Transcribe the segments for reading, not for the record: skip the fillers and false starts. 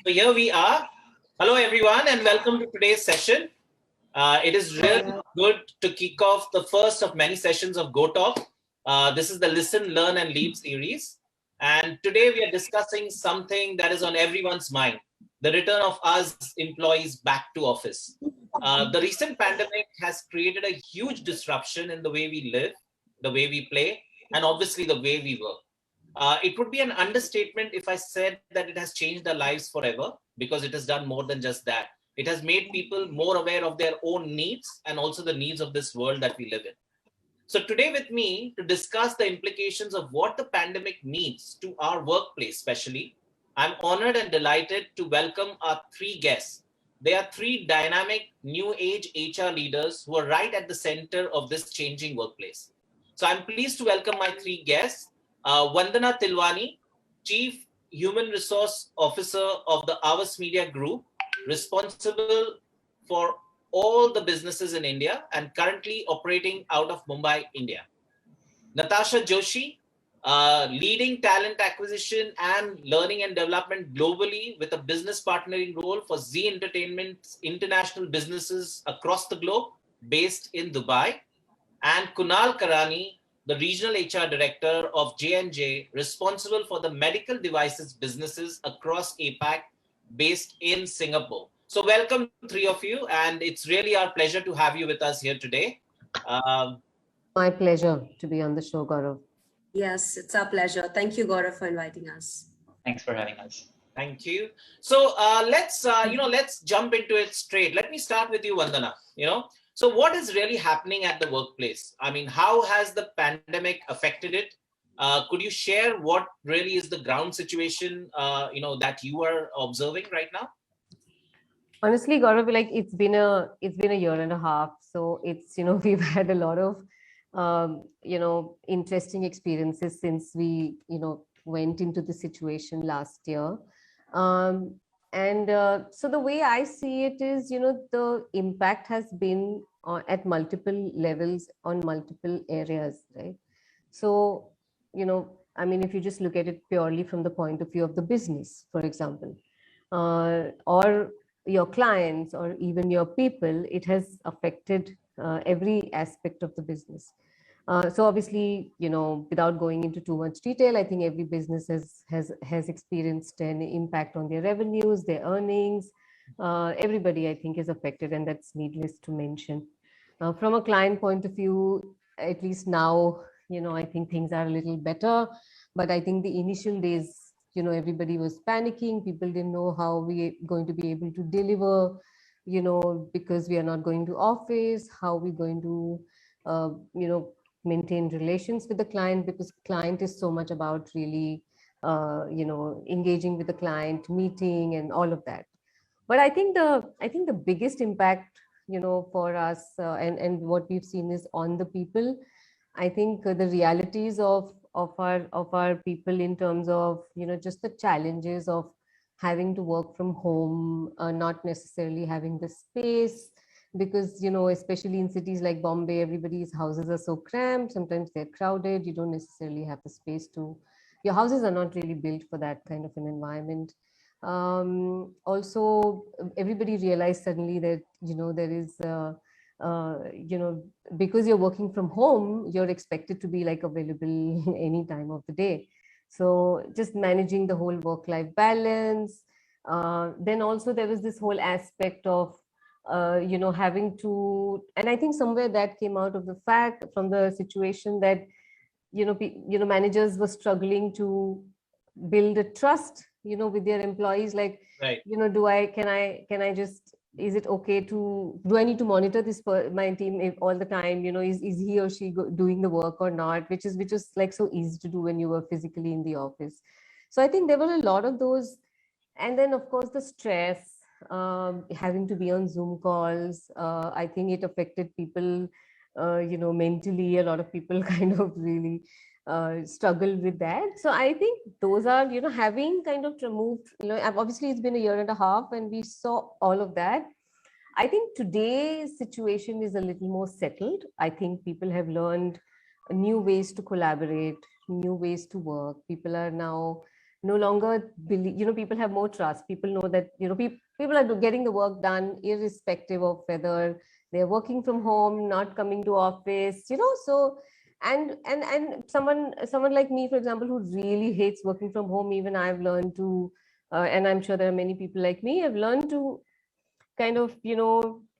So here we are. Hello, everyone, and welcome to today's session. It is really good to kick off the first of many sessions of GoTalk. This is the Listen, Learn, and Lead series. And today we are discussing something that is on everyone's mind, the return of us employees back to office. The recent pandemic has created a huge disruption in the way we live, the way we play, and obviously the way we work. It would be an understatement if I said that it has changed our lives forever, because it has done more than just that. It has made people more aware of their own needs and also the needs of this world that we live in. So today with me to discuss the implications of what the pandemic means to our workplace, especially, I'm honored and delighted to welcome our three guests. They are three dynamic new age HR leaders who are right at the center of this changing workplace. So I'm pleased to welcome my three guests. Vandana Tilwani, Chief Human Resource Officer of the Avas Media Group, responsible for all the businesses in India and currently operating out of Mumbai, India. Natasha Joshi, leading talent acquisition and learning and development globally with a business partnering role for Z Entertainment's international businesses across the globe, based in Dubai. And Kunal Karani, the regional HR director of J&J, responsible for the medical devices businesses across APAC, based in Singapore. So welcome, three of you, and it's really our pleasure to have you with us here today. My pleasure to be on the show, Gaurav. Yes, it's our pleasure. Thank you, Gaurav, for inviting us. Thanks for having us. Thank you. So let's jump into it straight. Let me start with you, Vandana. So what is really happening at the workplace? I mean, how has the pandemic affected it? Could you share what really is the ground situation, that you are observing right now? Honestly, Gaurav, like it's been a year and a half. So it's, we've had a lot of, interesting experiences since we, went into the situation last year. So the way I see it is, the impact has been at multiple levels on multiple areas, right? So, if you just look at it purely from the point of view of the business, for example, or your clients or even your people, it has affected every aspect of the business. So obviously, without going into too much detail, I think every business has experienced an impact on their revenues, their earnings. Everybody, I think, is affected, and that's needless to mention. From a client point of view, at least now, I think things are a little better. But I think the initial days, everybody was panicking. People didn't know how we going to be able to deliver, because we are not going to office, how we going to, maintain relations with the client, because client is so much about really, engaging with the client, meeting and all of that. But I think the biggest impact, for us and what we've seen is on the people. I think the realities of our people in terms of, just the challenges of having to work from home, not necessarily having the space, because, especially in cities like Bombay, everybody's houses are so cramped. Sometimes they're crowded. You don't necessarily have the space to, your houses are not really built for that kind of an environment. Also, everybody realized suddenly that, there is, because you're working from home, you're expected to be like available any time of the day. So just managing the whole work-life balance. Then also there was this whole aspect of, having to, and I think somewhere that came out of the fact from the situation that, managers were struggling to build a trust, with their employees. Like, right. Can I just, is it okay to, do I need to monitor this my team all the time? Is he or she doing the work or not? Which is like so easy to do when you were physically in the office. So I think there were a lot of those. And then of course the stress, having to be on Zoom calls. I think it affected people, mentally. A lot of people kind of really struggle with that. So I think those are, having kind of removed, obviously it's been a year and a half and we saw all of that. I think today's situation is a little more settled. I think people have learned new ways to collaborate, new ways to work. People are now no longer believe, people have more trust. People know that, people are getting the work done irrespective of whether they're working from home, not coming to office, so, and someone like me, for example, who really hates working from home, even I've learned to, and I'm sure there are many people like me, have learned to kind of,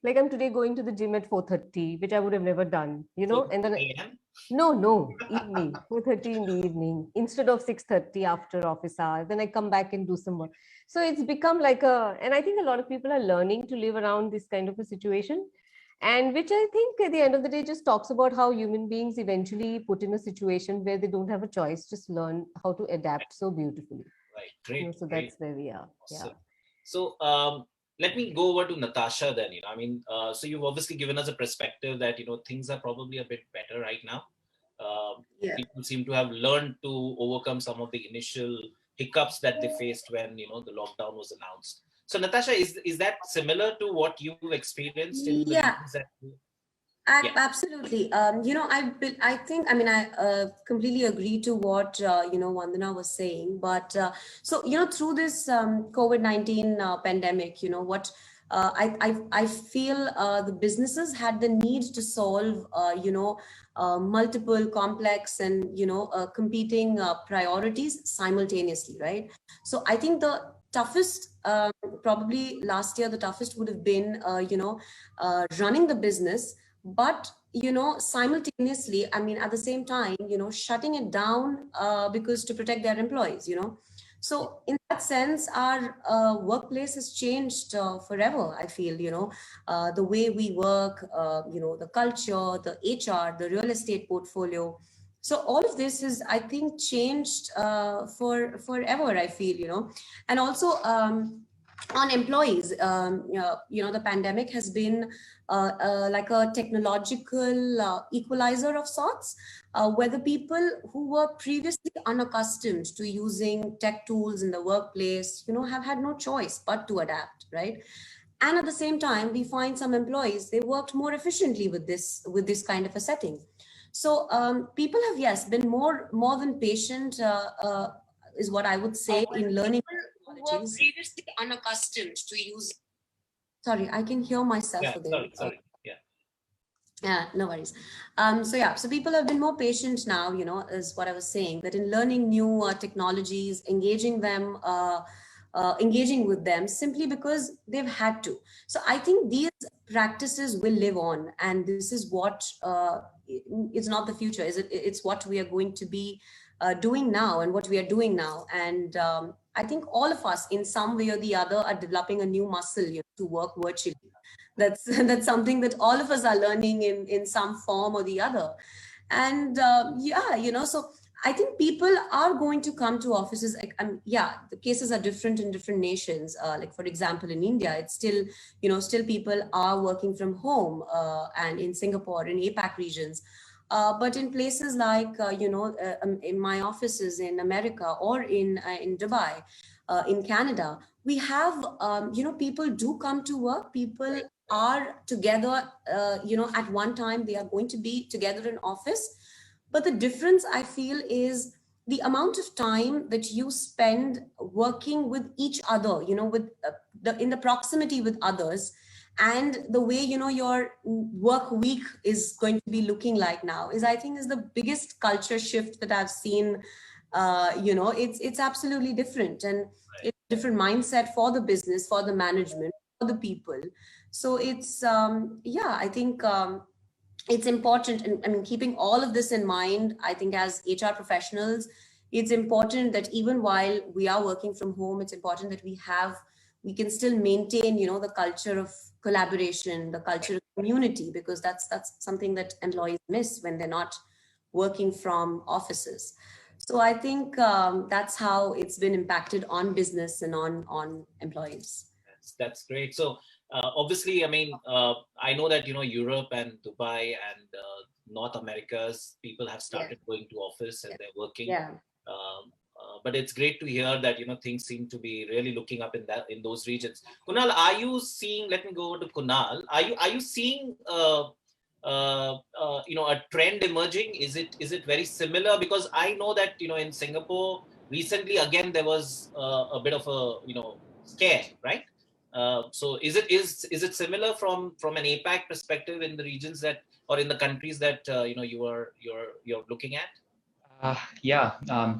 like I'm today going to the gym at 4:30, which I would have never done, and then 4 a.m. no, evening, 4:30 in the evening, instead of 6:30 after office hours. Then I come back and do some work. So it's become like and I think a lot of people are learning to live around this kind of a situation. And which I think at the end of the day just talks about how human beings eventually put in a situation where they don't have a choice, just learn how to adapt so beautifully. Right. Great. So Great. that's where we are. Yeah. Awesome. So let me go over to Natasha then. I mean, so you've obviously given us a perspective that things are probably a bit better right now. Yeah. People seem to have learned to overcome some of the initial hiccups that they faced when the lockdown was announced. So Natasha, is that similar to what you've experienced in the Yeah. regions that Yeah. Absolutely. I think, I mean, I completely agree to what, Vandana was saying. But so, through this COVID-19 pandemic, what I feel the businesses had the need to solve, multiple complex and, competing priorities simultaneously, right? So I think the toughest, probably last year, the toughest would have been, running the business, but simultaneously, I mean, at the same time, shutting it down because to protect their employees, so in that sense, our workplace has changed forever, I feel, the way we work, the culture, the HR, the real estate portfolio. So all of this is, I think, changed for forever, I feel, and also on employees, the pandemic has been like a technological equalizer of sorts, where the people who were previously unaccustomed to using tech tools in the workplace, have had no choice but to adapt, right? And at the same time, we find some employees, they worked more efficiently with this kind of a setting. So people have, yes, been more than patient, is what I would say, in learning who were previously unaccustomed to use. Sorry, I can hear myself Yeah. again. Sorry. Yeah. Yeah, no worries. So people have been more patient now, is what I was saying, that in learning new technologies, engaging with them simply because they've had to. So I think these practices will live on, and this is what it's not the future, is it? It's what we are going to be doing now, and what we are doing now. And I think all of us, in some way or the other, are developing a new muscle, to work virtually. That's that's something that all of us are learning in some form or the other. And so I think people are going to come to offices. Yeah, the cases are different in different nations. Like, for example, in India, it's still, still people are working from home, and in Singapore, in APAC regions. But in places like, in my offices in America, or in Dubai, in Canada, we have, people do come to work. People are together, at one time they are going to be together in office. But the difference, I feel, is the amount of time that you spend working with each other, with in the proximity with others, and the way, your work week is going to be looking like now, is, I think, is the biggest culture shift that I've seen. It's absolutely different, and it's a different mindset for the business, for the management, for the people. So it's I think it's important, and I mean, keeping all of this in mind, I think, as HR professionals, it's important that even while we are working from home, it's important that we can still maintain, the culture of collaboration, the culture of community, because that's something that employees miss when they're not working from offices. So I think that's how it's been impacted on business and on employees. That's great. So obviously, I mean, I know that Europe and Dubai and North America's people have started going to office and they're working. Yeah. But it's great to hear that things seem to be really looking up in those regions. Kunal, are you seeing? Let me go over to Kunal. Are you seeing a trend emerging? Is it very similar? Because I know that in Singapore, recently, again, there was a bit of a, scare, right? So is it similar from an APAC perspective in the regions that, or in the countries that you're looking at? Yeah,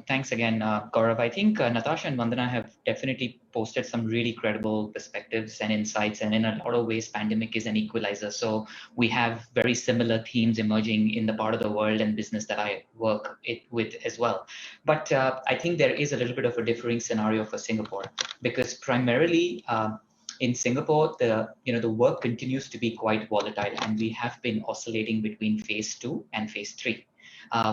thanks again, Gaurav. I think Natasha and Vandana have definitely posted some really credible perspectives and insights, and in a lot of ways, pandemic is an equalizer. So we have very similar themes emerging in the part of the world and business that I work with as well. But I think there is a little bit of a differing scenario for Singapore, because primarily in Singapore, the work continues to be quite volatile, and we have been oscillating between phase 2 and phase 3.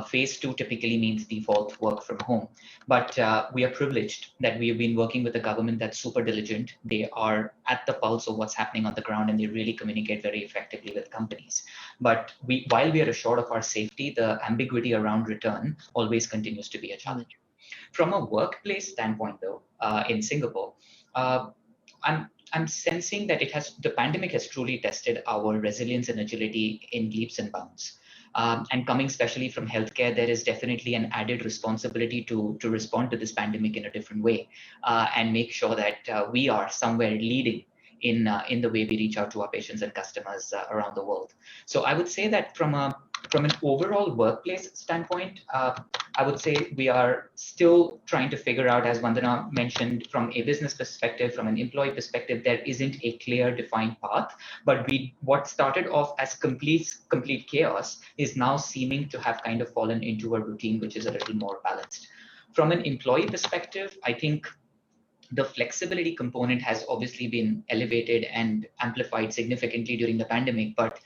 Phase 2 typically means default work from home. But we are privileged that we have been working with a government that's super diligent. They are at the pulse of what's happening on the ground, and they really communicate very effectively with companies. But while we are assured of our safety, the ambiguity around return always continues to be a challenge. From a workplace standpoint, though, in Singapore, uh, I'm sensing that the pandemic has truly tested our resilience and agility in leaps and bounds. And coming especially from healthcare, there is definitely an added responsibility to respond to this pandemic in a different way, and make sure that we are somewhere leading in the way we reach out to our patients and customers around the world. So I would say that from an overall workplace standpoint, I would say we are still trying to figure out, as Vandana mentioned, from a business perspective, from an employee perspective, there isn't a clear defined path. But what started off as complete chaos is now seeming to have kind of fallen into a routine which is a little more balanced. From an employee perspective, I think the flexibility component has obviously been elevated and amplified significantly during the pandemic, but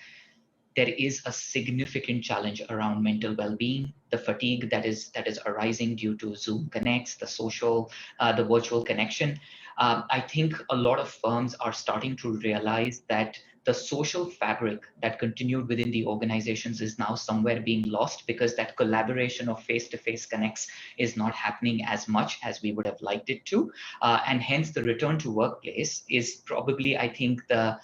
there is a significant challenge around mental well-being, the fatigue that is arising due to Zoom connects, the social, the virtual connection. I think a lot of firms are starting to realize that the social fabric that continued within the organizations is now somewhere being lost, because that collaboration of face-to-face connects is not happening as much as we would have liked it to. And hence the return to workplace is probably, I think, the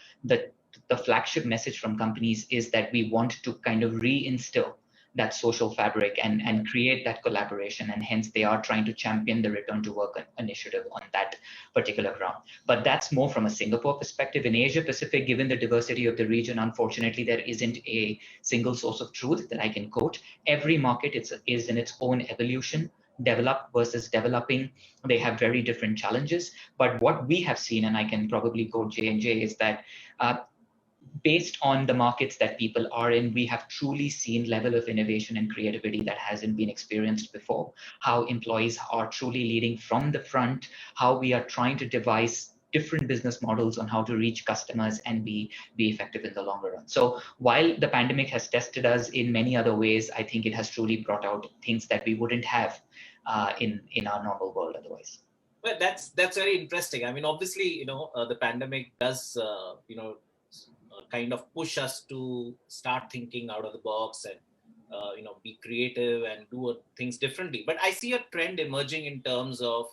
flagship message from companies is that we want to kind of reinstill that social fabric and create that collaboration, and hence they are trying to champion the return to work initiative on that particular ground. But that's more from a Singapore perspective. In Asia Pacific, given the diversity of the region, unfortunately there isn't a single source of truth that I can quote. Every market is in its own evolution. Developed versus developing, they have very different challenges. But what we have seen, and I can probably quote J&J, is that based on the markets that people are in, we have truly seen level of innovation and creativity that hasn't been experienced before. How employees are truly leading from the front, how we are trying to devise different business models on how to reach customers and be effective in the longer run. So while the pandemic has tested us in many other ways, I think it has truly brought out things that we wouldn't have in our normal world otherwise. Well, that's very interesting. I mean, obviously, the pandemic does, kind of push us to start thinking out of the box and, be creative and do things differently. But I see a trend emerging in terms of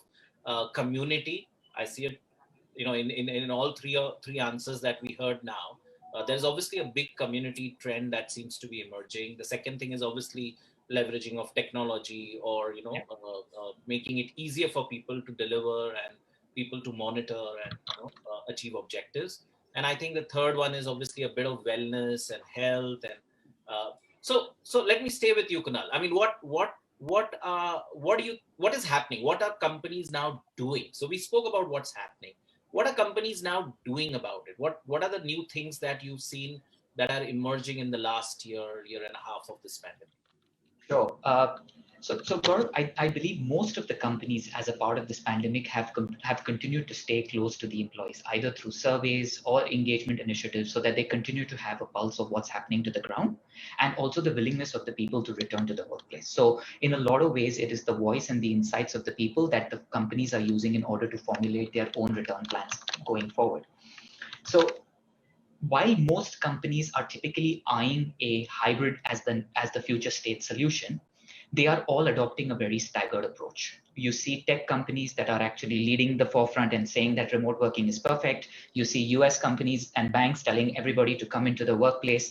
community. I see it, in all three answers that we heard now. There's obviously a big community trend that seems to be emerging. The second thing is obviously leveraging of technology, or making it easier for people to deliver and people to monitor and achieve objectives. And I think the third one is obviously a bit of wellness and health. And so let me stay with you, Kunal. I mean, what is happening? What are companies now doing? So we spoke about what's happening. What are companies now doing about it? What are the new things that you've seen that are emerging in the last year and a half of this pandemic? Sure. So Gaurav, I believe most of the companies as a part of this pandemic have continued to stay close to the employees, either through surveys or engagement initiatives, so that they continue to have a pulse of what's happening to the ground, and also the willingness of the people to return to the workplace. So in a lot of ways, it is the voice and the insights of the people that the companies are using in order to formulate their own return plans going forward. So while most companies are typically eyeing a hybrid as the future state solution, they are all adopting a very staggered approach. You see tech companies that are actually leading the forefront and saying that remote working is perfect. You see US companies and banks telling everybody to come into the workplace.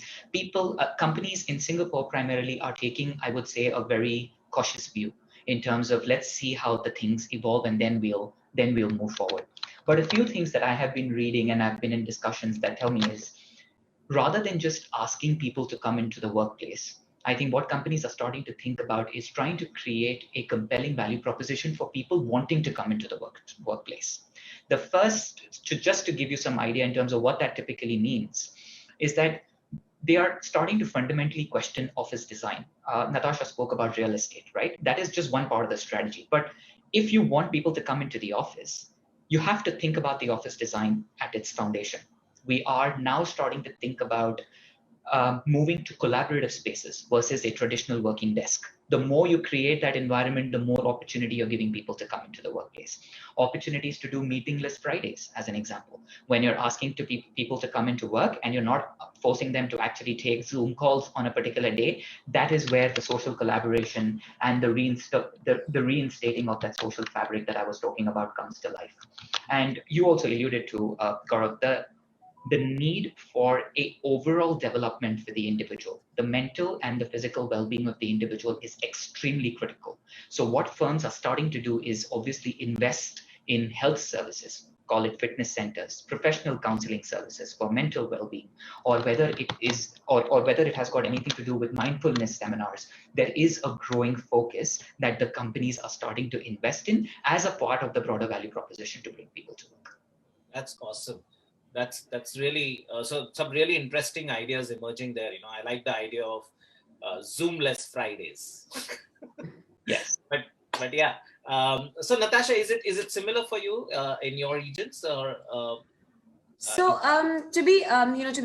Companies in Singapore primarily are taking, I would say, a very cautious view. in terms of let's see how the things evolve and then we'll move forward. But a few things that I have been reading and I've been in discussions that tell me is, rather than just asking people to come into the workplace, I think what companies are starting to think about is trying to create a compelling value proposition for people wanting to come into the workplace. The first, just to give you some idea in terms of what that typically means, is that they are starting to fundamentally question office design. Natasha spoke about real estate, right? That is just one part of the strategy. But if you want people to come into the office, you have to think about the office design at its foundation. We are now starting to think about moving to collaborative spaces versus a traditional working desk. The more you create that environment, the more opportunity you're giving people to come into the workplace. Opportunities to do meetingless Fridays, as an example. When you're asking people to come into work and you're not forcing them to actually take Zoom calls on a particular day, that is where the social collaboration and the reinstating of that social fabric that I was talking about comes to life. And you also alluded to, Gaurav, the need for a overall development for the individual. The mental and the physical well-being of the individual is extremely critical. So what firms are starting to do is obviously invest in health services, call it fitness centers, professional counseling services for mental well-being, or whether it is, or whether it has got anything to do with mindfulness seminars. There is a growing focus that the companies are starting to invest in as a part of the broader value proposition to bring people to work. That's awesome. That's really so some really interesting ideas emerging there. I like the idea of Zoomless Fridays. Yes. But yeah. So Natasha, is it similar for you in your regions, or? So to be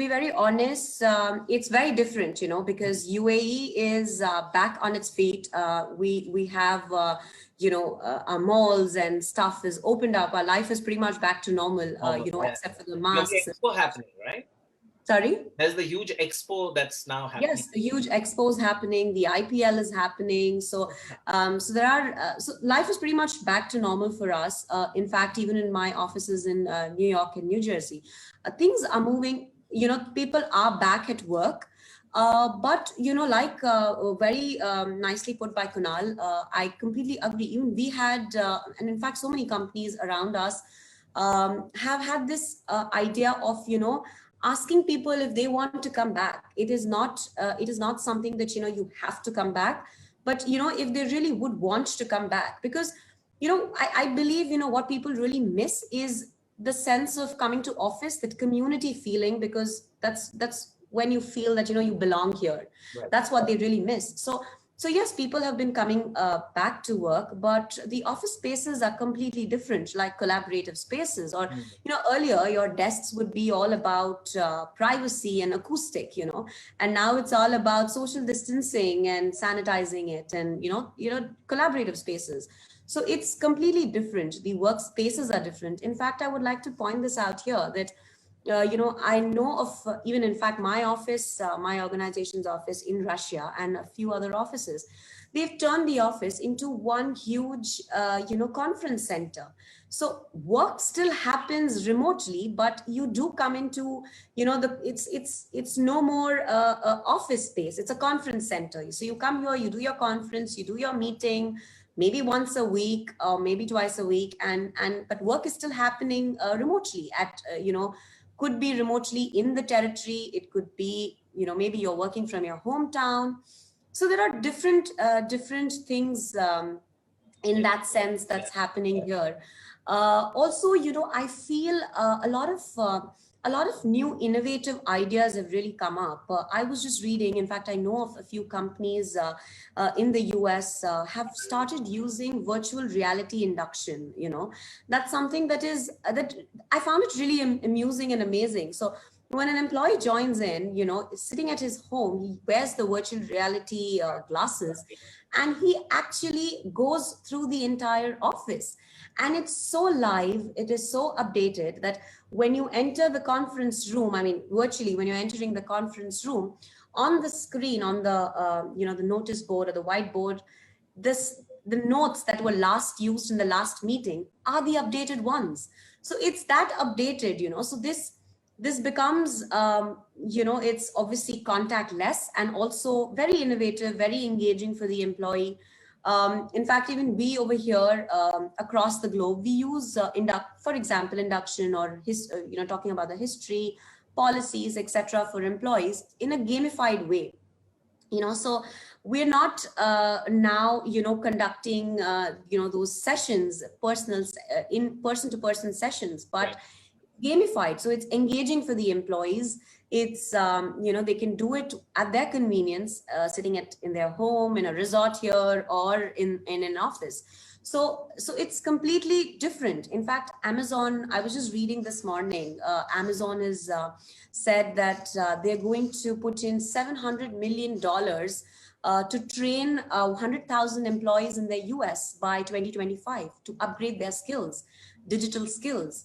very honest, it's very different, because UAE is back on its feet. We have our malls and stuff is opened up. Our life is pretty much back to normal, except for the masks. There's the expo happening, right? Sorry? There's the huge expo that's now happening. Yes, the huge expo is happening. The IPL is happening. So, so there are. So life is pretty much back to normal for us. In fact, even in my offices in New York and New Jersey, things are moving. People are back at work. But like very nicely put by Kunal, I completely agree. Even we had, and in fact, so many companies around us have had this idea of asking people if they want to come back. It is not something that you have to come back, but if they really would want to come back, because I believe what people really miss is the sense of coming to office, that community feeling, because that's when you feel that you belong here. Right. That's what they really miss. So yes, people have been coming back to work, but the office spaces are completely different, like collaborative spaces. Or earlier your desks would be all about privacy and acoustic, and now it's all about social distancing and sanitizing it, and collaborative spaces. So it's completely different. The workspaces are different. In fact, I would like to point this out here that I know of even, in fact, my office, my organization's office in Russia and a few other offices, they've turned the office into one huge, conference center. So work still happens remotely, but you do come into, it's no more office space. It's a conference center. So you come here, you do your conference, you do your meeting, maybe once a week or maybe twice a week, but work is still happening remotely at, could be remotely in the territory. It could be, maybe you're working from your hometown. So there are different things in that sense that's happening here. Also, I feel a lot of new innovative ideas have really come up. I was just reading, in fact, I know of a few companies in the US have started using virtual reality induction. That's something that I found it really amusing and amazing. So when an employee joins in, sitting at his home, he wears the virtual reality glasses, and he actually goes through the entire office. And it's so live, it is so updated that when you enter the conference room, virtually, when you're entering the conference room, on the screen, on the, the notice board or the whiteboard, the notes that were last used in the last meeting are the updated ones. So it's that updated, so this becomes, it's obviously contactless and also very innovative, very engaging for the employee. In fact, even we over here across the globe, we use, for example, induction or talking about the history, policies, etc., for employees in a gamified way. So we're not now conducting those sessions, in person to person sessions, but Right. gamified. So it's engaging for the employees. It's they can do it at their convenience, sitting in their home, in a resort here, or in an office. So it's completely different. In fact, Amazon, I was just reading this morning, Amazon has said that they're going to put in $700 million to train 100,000 employees in the US by 2025 to upgrade their skills, digital skills.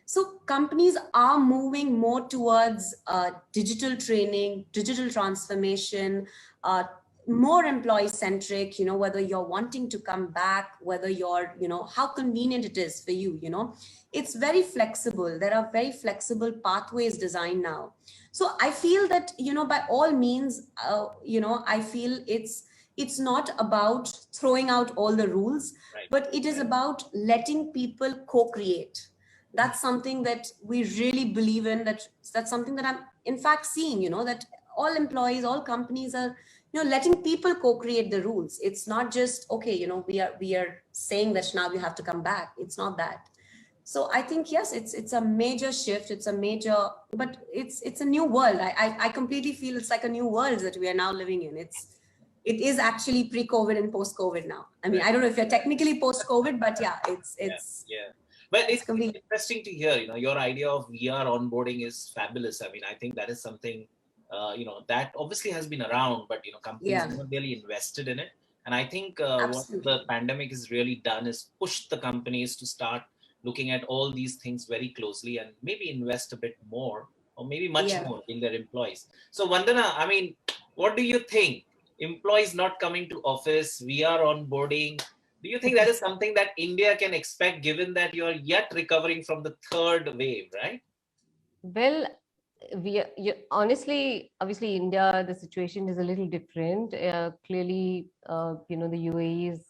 So companies are moving more towards digital training, digital transformation, more employee centric, whether you're wanting to come back, whether you're, how convenient it is for you, it's very flexible. There are very flexible pathways designed now. So I feel that, by all means, I feel it's not about throwing out all the rules, Right. but it is about letting people co-create. That's something that we really believe in. That's something that I'm in fact seeing, that all employees, all companies are, letting people co-create the rules. It's not just, okay, we are saying that now you have to come back. It's not that. So I think, yes, it's a major shift. But it's a new world. I completely feel it's like a new world that we are now living in. It is actually pre-COVID and post-COVID now. I mean, I don't know if you're technically post-COVID, but yeah, it's yeah. But it's completely interesting to hear, your idea of VR onboarding is fabulous. I mean, I think that is something, that obviously has been around, but, companies haven't really invested in it. And I think what the pandemic has really done is push the companies to start looking at all these things very closely and maybe invest a bit more or maybe much more in their employees. So Vandana, I mean, what do you think? Employees not coming to office, VR onboarding, do you think that is something that India can expect, given that you're yet recovering from the third wave, right? Well, honestly, obviously, India, the situation is a little different. Clearly, the UAE is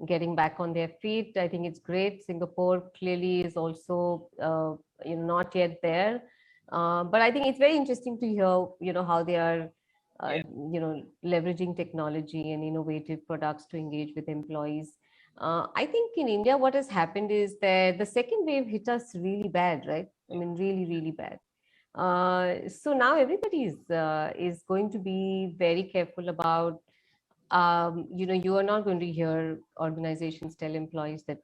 getting back on their feet. I think it's great. Singapore clearly is also, not yet there. But I think it's very interesting to hear, how they are, leveraging technology and innovative products to engage with employees. I think in India, what has happened is that the second wave hit us really bad, right? I mean, really, really bad. So now everybody is going to be very careful about, you are not going to hear organizations tell employees that,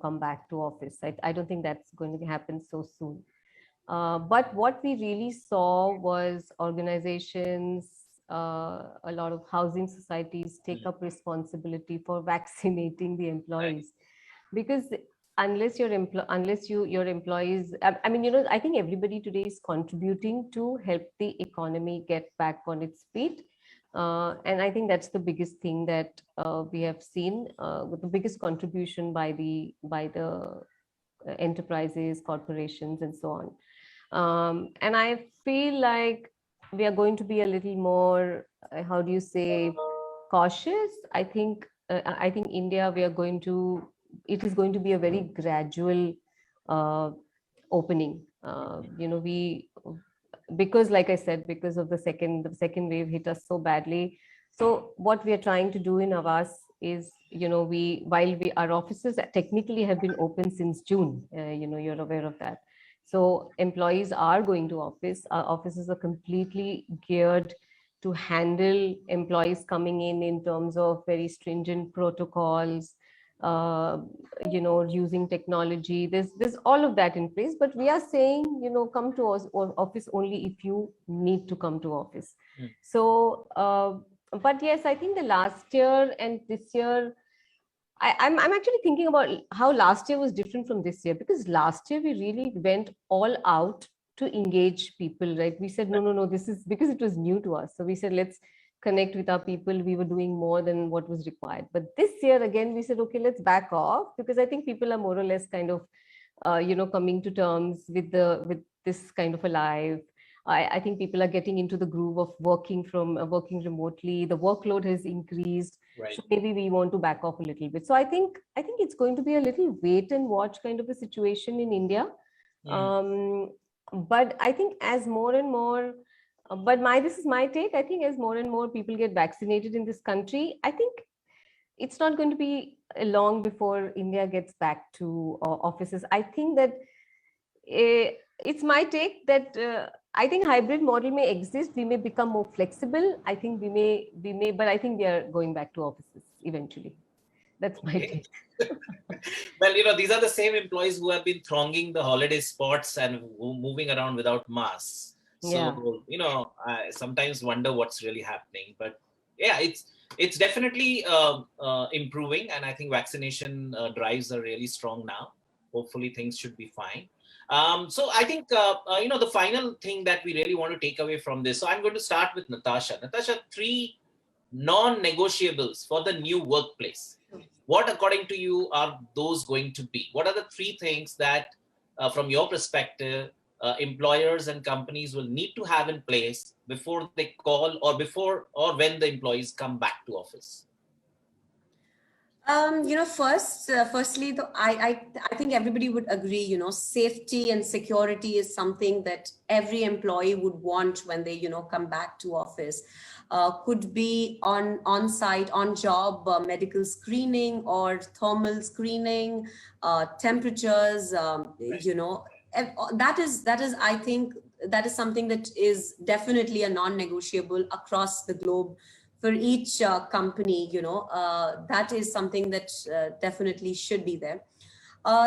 come back to office. I don't think that's going to happen so soon. But what we really saw was organizations, a lot of housing societies take up responsibility for vaccinating the employees, because unless your employees, I mean, I think everybody today is contributing to help the economy get back on its feet. And I think that's the biggest thing that we have seen, with the biggest contribution by the enterprises, corporations, and so on. And I feel like we are going to be a little more, how do you say, cautious. I think India, it is going to be a very gradual opening. Because like I said, because of the second wave hit us so badly. So what we are trying to do in Avas is, our offices technically have been open since June, you're aware of that. So employees are going to office. Our offices are completely geared to handle employees coming in terms of very stringent protocols, using technology. There's all of that in place, but we are saying, come to us or office only if you need to come to office. So, but yes, I think the last year and this year, I'm actually thinking about how last year was different from this year, because last year we really went all out to engage people, right? We said, no, this is because it was new to us. So we said, let's connect with our people. We were doing more than what was required. But this year, again, we said, okay, let's back off, because I think people are more or less kind of, coming to terms with this kind of a life. I think people are getting into the groove of working remotely. The workload has increased. Right. So maybe we want to back off a little bit. So I think it's going to be a little wait and watch kind of a situation in India. But I think as more and more, but this is my take. I think as more and more people get vaccinated in this country, I think it's not going to be long before India gets back to offices. I think that it's my take that I think hybrid model may exist. We may become more flexible. I think we may, but I think we are going back to offices eventually. That's my take. Well, these are the same employees who have been thronging the holiday spots and moving around without masks. So, I sometimes wonder what's really happening. But yeah, it's definitely improving. And I think vaccination drives are really strong now. Hopefully things should be fine. So I think, the final thing that we really want to take away from this. So I'm going to start with Natasha. Natasha, 3 non-negotiables for the new workplace. What, according to you, are those going to be? What are the 3 things that, from your perspective, employers and companies will need to have in place before they call or when the employees come back to office? Firstly, though, I think everybody would agree, safety and security is something that every employee would want when they, come back to office. Could be on site, on job, medical screening or thermal screening, temperatures, that is, I think that is something that is definitely a non-negotiable across the globe for each company. That is something that definitely should be there.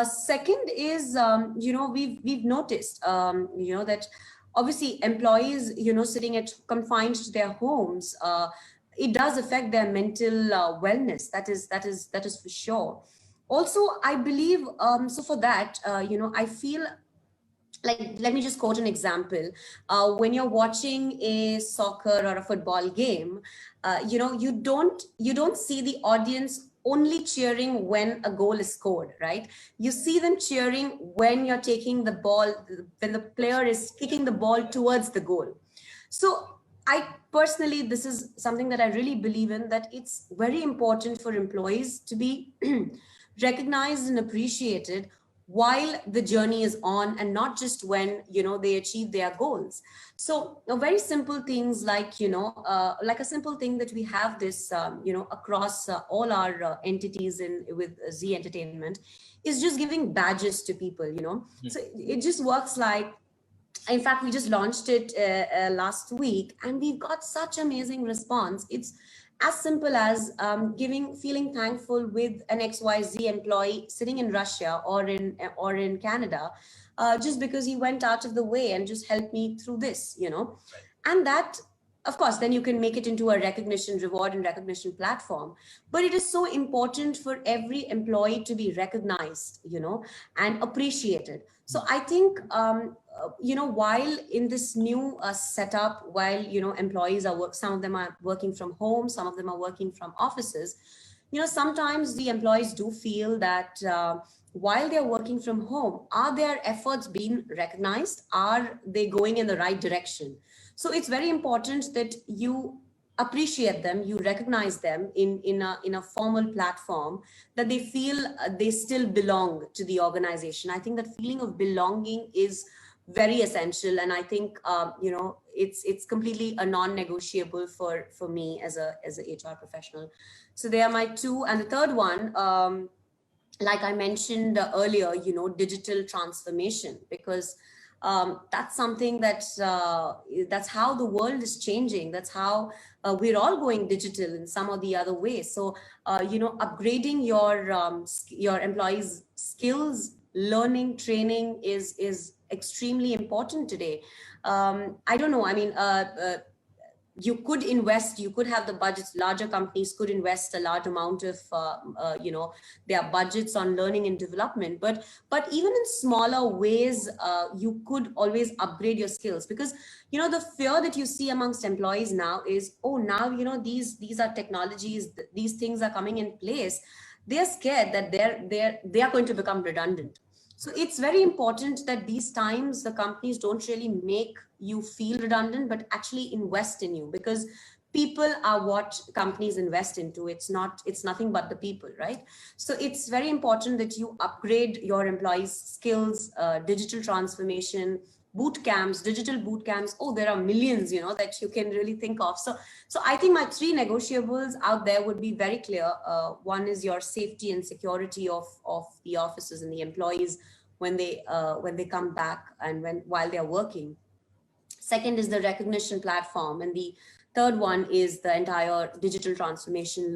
Second is, we've noticed, that obviously employees, sitting confined to their homes, it does affect their mental wellness. That is for sure. Also, I believe, so for that, I feel like, let me just quote an example. When you're watching a soccer or a football game, you don't see the audience only cheering when a goal is scored, right? You see them cheering when you're taking the ball, when the player is kicking the ball towards the goal. So I personally, this is something that I really believe in, that it's very important for employees to be recognized and appreciated while the journey is on, and not just when they achieve their goals. So very simple things like like a simple thing that we have this across all our entities with Z Entertainment is just giving badges to people. So it just works like, in fact, we just launched it last week, and we've got such amazing response. It's as simple as feeling thankful with an XYZ employee sitting in Russia or in Canada, just because he went out of the way and just helped me through this, and that, of course, then you can make it into a reward and recognition platform. But it is so important for every employee to be recognized, and appreciated. So I think, while in this new setup, while, employees some of them are working from home, some of them are working from offices, sometimes the employees do feel that while they're working from home, are their efforts being recognized? Are they going in the right direction? So it's very important that you appreciate them, you recognize them in a formal platform, that they feel they still belong to the organization. I think that feeling of belonging is very essential, and I think it's completely a non-negotiable for me as a HR professional. So they are my 2, and the third one, like I mentioned earlier, digital transformation, because that's something that's how the world is changing. That's how we're all going digital in some or the other way. So upgrading your employees' skills, learning, training is extremely important today. I don't know, I mean, you could invest, you could have the budgets, larger companies could invest a large amount of their budgets on learning and development, but even in smaller ways, you could always upgrade your skills, because the fear that you see amongst employees now is, oh, now these are technologies, these things are coming in place. They're scared that they are going to become redundant. So it's very important that these times the companies don't really make you feel redundant, but actually invest in you, because people are what companies invest into. It's nothing but the people, right? So it's very important that you upgrade your employees' skills, digital transformation, boot camps, digital boot camps. Oh, there are millions, that you can really think of. So I think my 3 negotiables out there would be very clear. One is your safety and security of the offices and the employees when they come back and while they're working. Second is the recognition platform, and the third one is the entire digital transformation